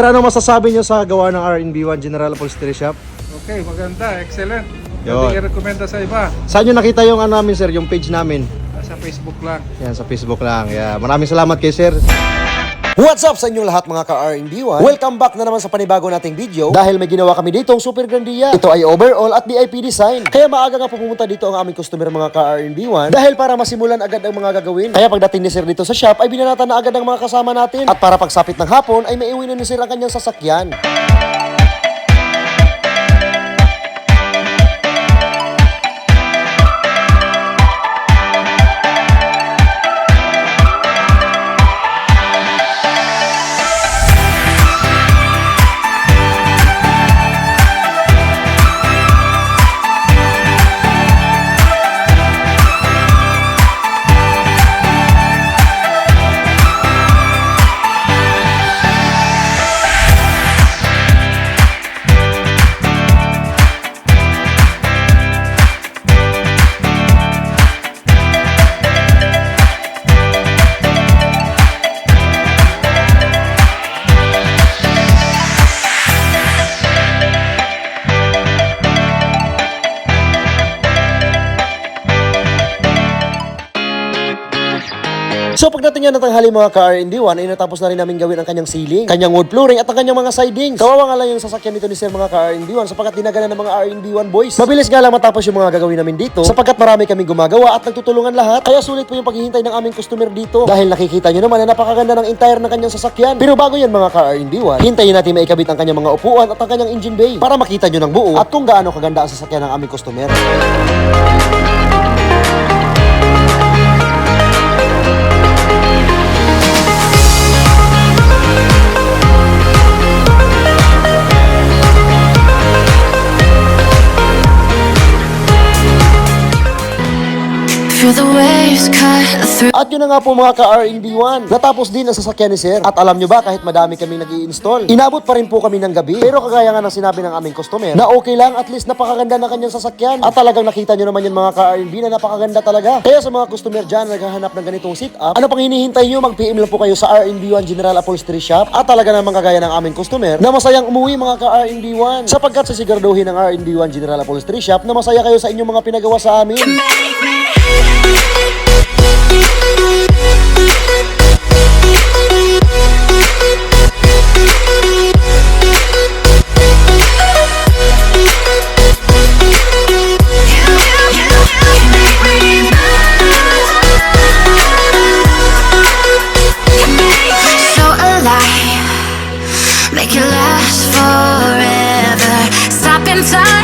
Sir, ano masasabi nyo sa gawa ng RNB1 General Upholstery Shop? Okay, maganda, excellent. Yun. Pwede i-recommenda sa iba. Saan nyo nakita yung ano namin, sir, yung page namin? Sa Facebook lang. Yan, sa Facebook lang. Yeah. Maraming salamat kay sir. What's up sa inyong lahat mga ka-RNB1? Welcome back na naman sa panibago nating video. Dahil may ginawa kami ditong super grandiya. Ito ay overall at VIP design. Kaya maaga nga po pumunta dito ang aming customer mga ka-RNB1 dahil para masimulan agad ang mga gagawin. Kaya pagdating ni sir dito sa shop ay binanatan na agad ang mga kasama natin. At para pagsapit ng hapon ay maiuwi na ni sir ang kanyang sasakyan. So pagdating yan ng tanghali mga ka-RNB1 ay natapos na rin namin gawin ang kanyang ceiling, kanyang wood flooring at ang kanyang mga sidings. Kawawa nga lang yung sasakyan nito ni sir mga ka-RNB1 sapagkat dinaganan ng mga RNB1 boys. Mabilis nga lang matapos yung mga gagawin namin dito sapagkat marami kaming gumagawa at nagtutulungan lahat. Kaya sulit po yung paghihintay ng aming customer dito dahil nakikita nyo naman na napakaganda ng entire ng kanyang sasakyan. Pero bago yan mga ka-RNB1, hintayin natin maikabit ang kanyang mga upuan at ang kanyang engine bay para makita nyo ng buo at kung gaano kaganda ang sasakyan ng aming customer. At yun na nga po mga ka-RNB1, natapos din ang sasakyan ni sir. At alam nyo ba, kahit madami kami nag-i-install, inabot pa rin po kami ng gabi. Pero kagaya nga ng sinabi ng aming customer, na okay lang, at least napakaganda ng kanyang sasakyan. At talagang nakita nyo naman yung mga ka-RNB na napakaganda talaga. Kaya sa mga customer dyan na naghahanap ng ganitong sit-up, ano pang hinihintay nyo, mag-PM lang po kayo sa RNB1 General Upholstery Shop. At talaga naman kagaya ng aming customer, na masayang umuwi mga ka-RNB1. Sapagkat sisiguraduhin ng RNB1 General Upholstery Shop na masaya kayo sa inyong mga pinagawa sa amin. Make it last forever. Stop in time.